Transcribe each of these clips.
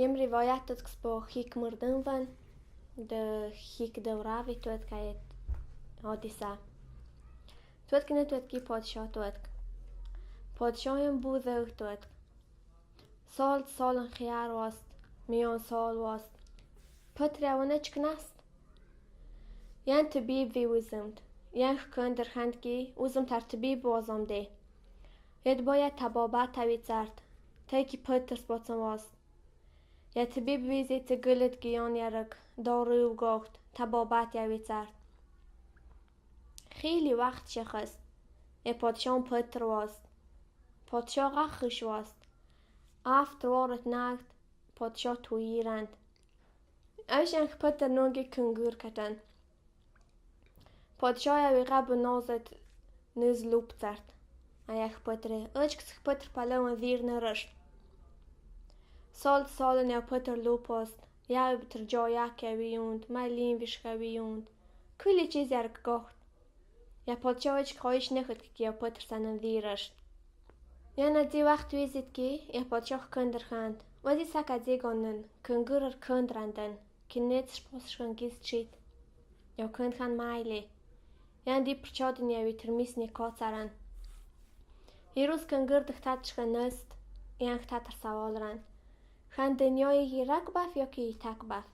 یم روایت داد که با خیک مردن ون ده خیک دوراوی توید که حادثه توید که نتوید که پادشاه توید پادشاه هم بوده توید سال خیار واست میان سال واست پتر اوانه چکنست یان طبیب وی وزمد یان خکندر خند کی وزم تر طبیب وازم ده ید باید تبابت تاوید زرد تا کی پتر سپاتسم واست یا طبیب ویزی تگلت گیان یارک دارو گوخت تبابت یاوید زرد خیلی وقت شخص یا پادشاه پتر واست پادشاه غخش واست افت وارد نگد پادشاه توییرند اوش انخ پتر نوگی کنگور کتن پادشاه یاوی قب نازد نز لوب زرد ایخ پتره اوش کس پتر پلو ویر نرشت سال نیا پتر لوب است یاوی بتر جایک یاویوند ملیم ویشکویوند کلی چیز یارک گوخت یا پادشاه اوش خواهش نخد که یا پتر سنن ویرشت یا ندی وقت ویزید که یا پادشاه کندر خند وزی سکا زیگانن کنگورر کندرندن که نیت سپاسشکن گیست شید یا کند خند مایلی یا دی پرچادن یاوی ترمیس نیکات سرن یروز کنگر دختاتشکن نست یا اختاتر سوال رند خند دنیای گیرک باف یا که ایتک باف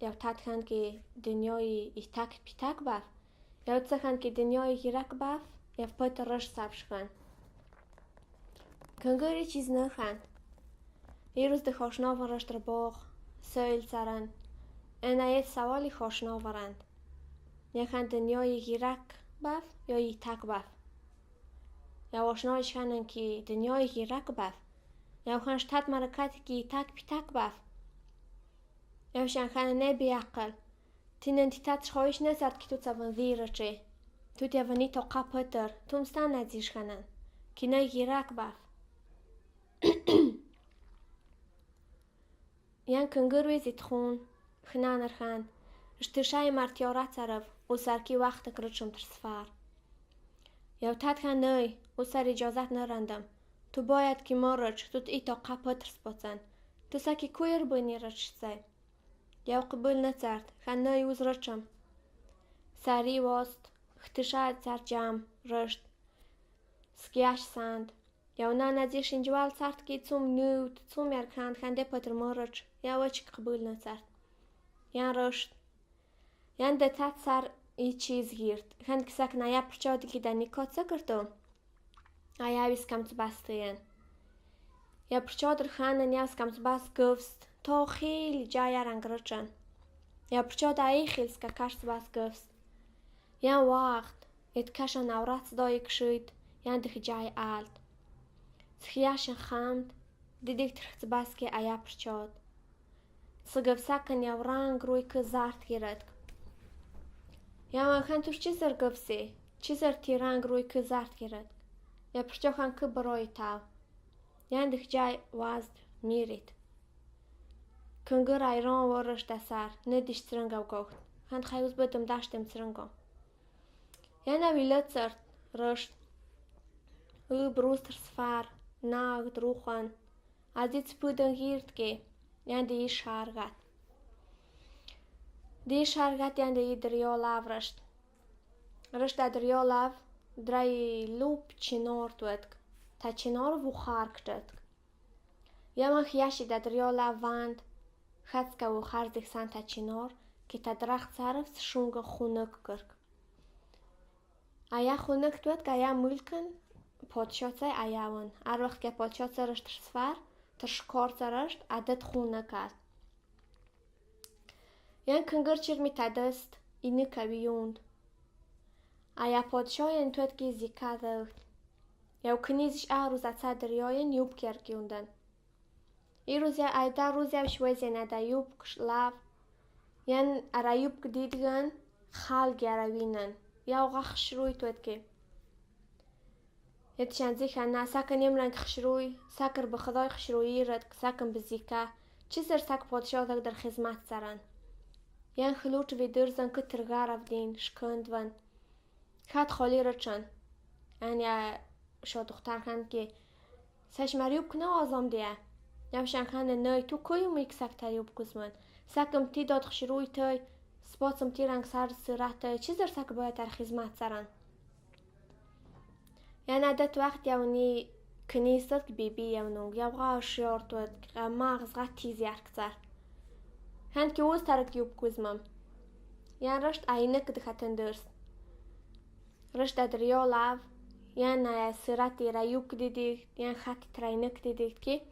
یا تات خند که دنیای ایتک پیتک باف یا تسا خند که دنیای گیرک باف یا پتر رش سبشکن کنگوری چیز نخند یروز ده خوشناورش در باغ سیل سرن اینایت سوالی خوشناورند یا خند دنیای گیرک باف یا ایتک باف یا واشنایش خندن که دنیای گیرک باف یا خندش تات مرکتی که ایتک پیتک باف یا شن خند نبی اقل تینن تی تاتش خواهش نزد که تو تسابن ویره چه تو تیوانی تا قپتر تو مستن نزیش خندن که نه گیرک باف یان کنگر ویزید خون خنانر خند اشترشای مرتیارت سرف و سرکی وقت کرچم تر سفر یا تات خند نی و سر اجازت نرندم تو باید که ما رچ تو ایتا قپتر سپاتن تو ساکی کویر بینی رچ سای یا قبول نترد خند نی وز رچم سری واست اختشای سر جام رشت سکیاش سند یا نه نزیش انجوال سرد که توم نود توم یار خنده پتر مارچ یا وچ قبول نترد یا رشت یا ده تات سر ای چیز گیرد خند کسک نیا پرچادی که دنی کات سکرتو ایا ویس کم تبستین یا پرچادر خند نیاز کم تبست گفست تا خیلی جای رنگرچن یا پرچاد ای خیلی سکاکش تبست گفست یا وقت ات کشان اورات دای کشید یا ده جای آلد سخیاشن خمد دیدی ترخت باس که ایا پرچاد سگف سکن یا رنگ روی که زارت گیرد یا من خند توش چیزر گفسی چیزر تی رنگ روی که زارت گیرد یا پرچاد خند که برای تاو یا ده جای وازد میرید کنگر ایران ورش دسر ندیش سرنگو گوخت خند خیوز بدم داشتم سرنگو یا نویلت سرد رشت او بروستر سفر ناغد روخان از ایت سپودن گیرد که یا دی شارگت یا دی دریا لاو رشت دریا لاو درای لوب چینار دوید تا چینار وخار کتد یا من خیاشی دریا لاو واند خدسکه وخار زیخسان تا چینار که تا درخت سرف شونگ خونک کرک ایا خونک دوید که ایا ملکن پادشاه سای ایاون هر وقت که پادشاه سرش تر سفر تر شکار سرشت عدد خونه کرد یان کنگر چیر می تدست اینه کویوند ایا پادشاه این توید که زیکا دهت یا کنیزش روز اتسا دریاین یوب کرگیوندن ای روز یا ایدا روز یا شویزی نده یوب کش لاف یان ارا یوب کدیدگن خال گیاروینن یا غخش روی توید که یتشان زیخان ساکن یملنگ خشروی ساکر بخدای خشرویی رد ساکن بزیکا چیزر ساک پادشاه در خدمت سرن یان خلوت ویدرزن که ترگار افدین شکند ون خد خالی رچن ان یا شو دختر خند که سش مریوب کنه آزام دیه Явшанхана нөй ту көймик сактар юб кузман. Сакам ти додх шируй той, споцам ти ранг сар сыратай, чизар сак боят ар хизмат саран. Яна дат вақт явни книсат биби явнунг, явга шиортуад, мағыз ға тиз яркцар. Хан ки уз тарат юб кузмам. Ян рашт айнак дхатан дырс. Рашт адр йолав, ян сырати ра юб дидик, ян хати трайнак дидик ки.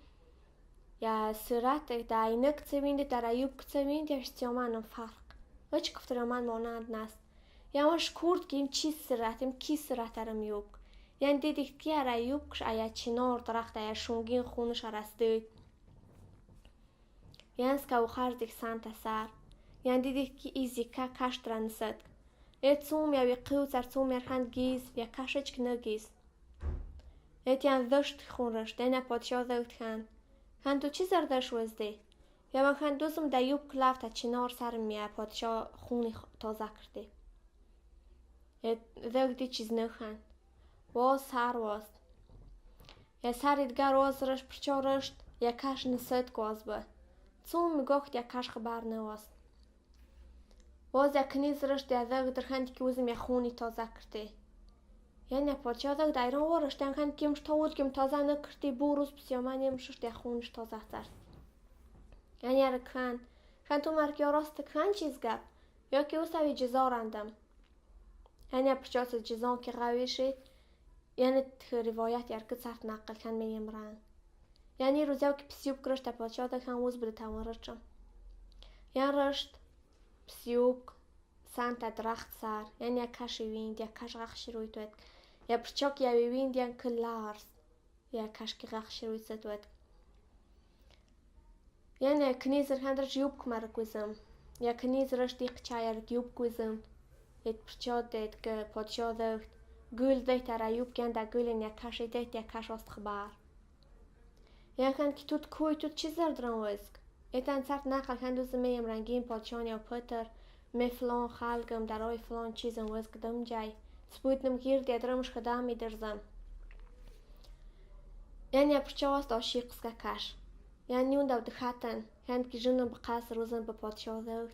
Я сырат да айнак цевинди, да ра юб цевинди, яш цьоманам фарк. Вач кафтараман монанд наст. Ян шкурт ким чиз сырат, им ки сырат арам юб. Ян дидик ки ара юб кш ая чинор дарахт ая шунгин хунш арастыд. Ян ска ухардик санта сар. Ян дидик ки изика каштрансад. Цум яви қыуцар цум ярхан гиз, я кашечк на гиз. Ян дышт хунраш, дена подшо дăut хан. Хан ту чизар дăш вăзде. Яван хан дузым да юб клафта чинор сарм я подшо хуни тоза кырде. Дăut ди чизнă хан. Воз сар воз. Я сар идгар озраш прчорышт, я каш нысăт гозбă. Цум мигохт я каш хабар не воз. Воз я книз рышт я дăut дырхан ки узым я хуни тоза кырде. Ян я подшо дăut дайран орышт ян хан ким штовул ким тоза не кырде бурус псьоманем шышт я хуниш тоза цар. Ян ярык хан. Хан ту марки оростык хан чизгап. Я ки усави джизорандам. Ян я прчоса джизон ки гавишит. Ян ривоят яркы царт нақл хан меем ран. Ян иру зяв ки псюб крышт я подшо дăut хан уз бды таван рычам. Ян рышт псюб санта драхт сар. Ян я каши винд, я каш гахшируй тует. Я прчок я винд ян кыларс. Я каш ки гахшируй тует. Ян я книзер хан рыш юб кмар кузым. Я книзер рыш дик чаяр юб кузым. Эт прчо дет ке подшо дăut. Gül dăit ara юб ян да гülен я каши дет я каш ост хбар. Ян хан ки тут куй тут чизар дран вăзг. Этан царт нақл хан дузы меем рангин подшон я пăтăр. Me флон халгам дарой флон чизан вăзг дăм jay. Спуйтнам гирд я дрăмш хăдам идырзам. Ян я прчо ост ошиқска каш. Ян юндав дыхатан. Ян ки жынам бăқас рузан бă подшо дăut.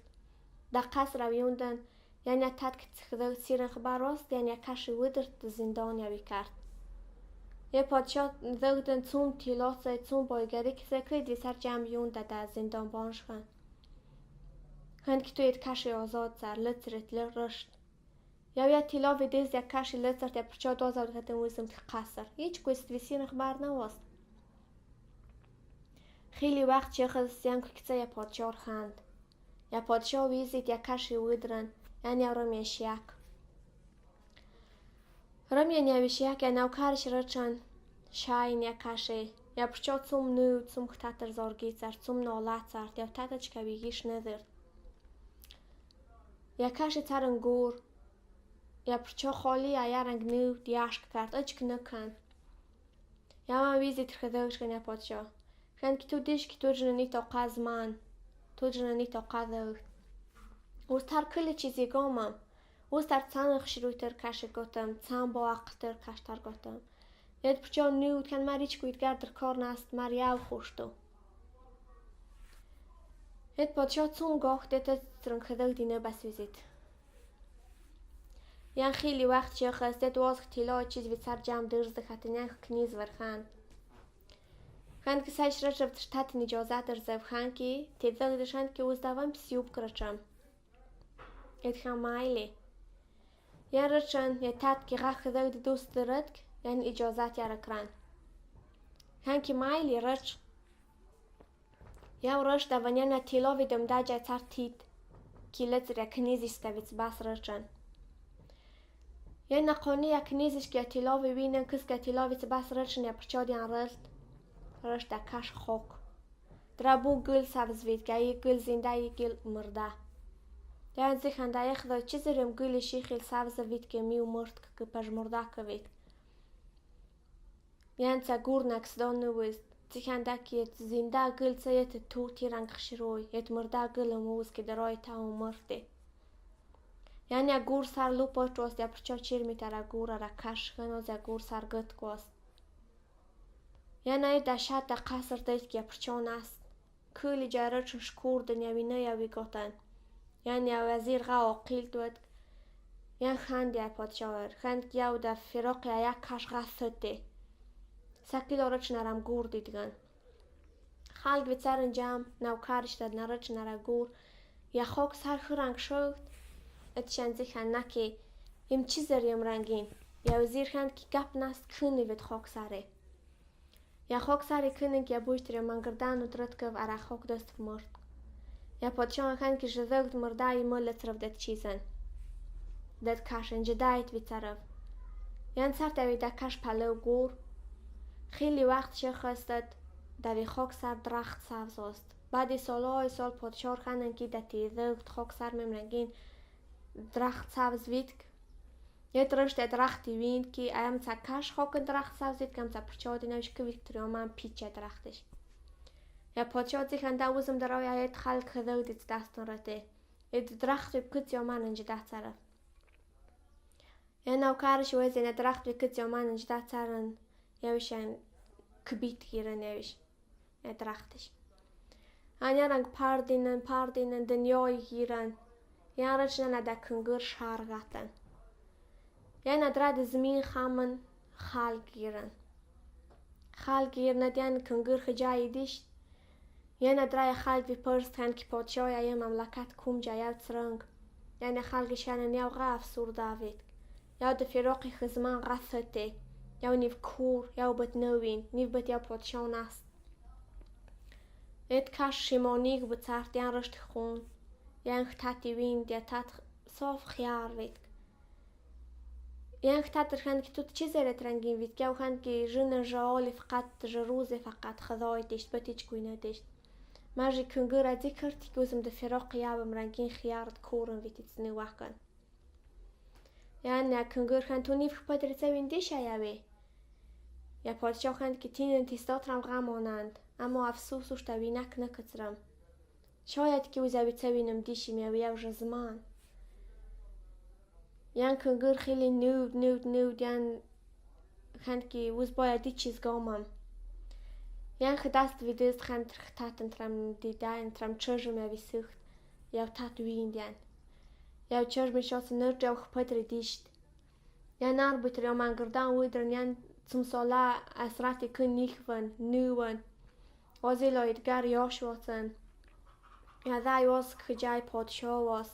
Да қас рав юндан. Ян я тат ки цх дăut сиран хбар ост. Ян я каши выдырт зиндан я викарт. Я подшо дăутан цум тилоса цум бойгари ки секрет висар jam юнда да зиндан боншхан. Хан ки ту ет каши озод цар лыцрет лырышт. Я тило видез я каши лыцрт я прчо дозав дхатан узым тх қасар. Ич куст висиран хбар на ост. خیلی وقت چخز یان ککسه یا پادشار خاند. یا پادشار ویزید یا کشی ویدرن یان یا رمی شیک. رمی یا شیک یا نوکارش رچن شاین یا کشی. یا پرچا цум نو цум ختاتر زارگی زر цум نالات زر یا تاتش کویگیش ندرد. یا کشی ترن گور. یا پرچا خالی یا رنگ نو دیاشک کرد اچک نکن. یا من ویزید خداوش کن یا پادشار. хан ки ту диш ки ту жнани то қазман. Ту жнани то қазав. Уз тар кили чизи гомам. Уз тар цанах шируйтер каши готам. Цан ба ақтер каштар готам. Яд прчо нюд хан марич куид гардер корнаст мар яв хушту. Яд подшо цун гох дета цран خداو دینه بس ویزید. یان خیلی وقت چه خسته دوازخ تیلا چیز وی سر جام درز دخاتن یان کنیز ورخان. خان که سایش رچ رفت شتات نیجازت در زف خان کی تیزد دشان که وزداوام سیوب کرچم. ات خان مایلی. یان رچن یا تات که غاخ خداود دوست درد یان اجازت یار کران. خان کی مایلی رچ. یا رچ دوانیا نتیلا ویدم داجای تر تید. کیلت رکنیزی ستویت باس رچن. یان نقانی یا کنیزش که تیلا ویبینن کس که تیلا ویت باس رچن یا پرچادیان رلت. رش دا کش خوک. درابو گل سبز وید گایی گل زنده ی گل مرده. یان زیخنده یخ دا چیزرم گل شیخیل سبز وید که میو مرد که پج مرده که وید. یان تا گور نکس دان نویز. زیخنده که یت زنده گل سایت تو تیرنگ خشروی. یت مرده گل موز که درای تاو مرده. یان یا گور سر لو پاچ واست یا پرچا چیر میتره گور را کش خنوز یا گور سر گت گواست. یعنی دشت در قصر دید که پرچان است. کلی جارچ شکور دنیاوینه یاوی گوتن. یعنی وزیر غا قیل دود. یعنی خند یا پادشاور. خند یاو در فراق یک کش غصده. سکیل آرچ نرم گور دیدگن. خالق به سرن جمع نوکارش داد نرچ نرا گور. یا خوک سر خرنگ شد. اتشان زیخن نکی. یم چیزریم رنگین. یا وزیر خند که گپ نست کنی وید خوک سره. یا خوک سری کنی که بوشتری منگردان و درد که ارا خوک دست مرد. یا پادشاه خند که جزاگت مردای مال طرف داد چیزن. داد کاشن جدایت وید طرف. یان سر دوی دا کاش پلو گور. خیلی وقت شه خواستد دوی خوک سر درخت سبز است. بعد سالهای سال پادشاه خندن که دتی زوگت خوک سر ممرنگین درخت سبز وید. یه درشت درختی وید که ایم تا کاش خوک درخت سبز وید کم تا پرچادی نوش که ویکتوری من پیچه درختش. یا پادشاه زیخن دا وزم درای آیت خلق خذو دید دستان رده. اید درخت بکت یا من انجه ده طرف. یا نوکارش وزین درخت بکت یا من انجه ده طرف. یوشن کبیت گیرن یوش. یا درختش. آنیا رنگ پاردینن دنیای گیرن. یا رچنن دا کنگر شارگاتن. یا ندرد زمین خامن خال گیرن. خال گیرن دیان کنگر خجایی دیشت. یا ندرای خالق وی پرست هن که پادشاه یا مملکت کم جایت سرنگ. یا خالقش هنن یاو غاف سور داوید. یا د فراقی خزمان غفته. یا نیو کور یا بد نوین نیو بد یا پادشاه نست. ات کاش شیمانیگ بترد یا رشت خون. یا تاتی وین یا تات صاف خیار وید. یا تات خند که تو چیزی رنگین وید که خند که جن جالی فقط جروز فقط خدای دیشت بتیچ کوینه دیشت. ماجی کنگر ادی کرد که وزم د فراق یابم رنگین خیارد کورن ویتیت نوکن. یعنی کنگر خند تو نیف پدر زمین دیش یابی. یا پادشاه خند که تینن تیستاترم غمانند. اما افسوسش دوی نکترم. شاید که وزبی تبینم دیشی میوی او جزمان. یعنی کنگر خیلی نود یعنی خند که وز باید دی چیز گامم. یعنی خداست ویدست خند تاتن ترم دیدن ترم چرجم یوی سخت. یا تاتوین یعنی. یا چرجم شاس نرد یا خپدر دیشت. یعنی نار بیتر یا منگردان ویدرن یعنی zum sola asrati kunnichvan nuwan wazilaidgar yashwatan ja dai was khjai podshaw was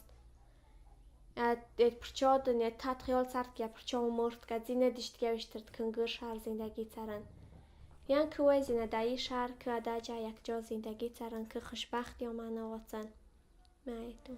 et prchaden et tat khayal sart ge prchaw mort gazine disht gewishtert kungur shar zindagi tsaran yan kwazine dai shar ka da ja yak jo zindagi tsaran ke khoshbakhti o mana watan mai tu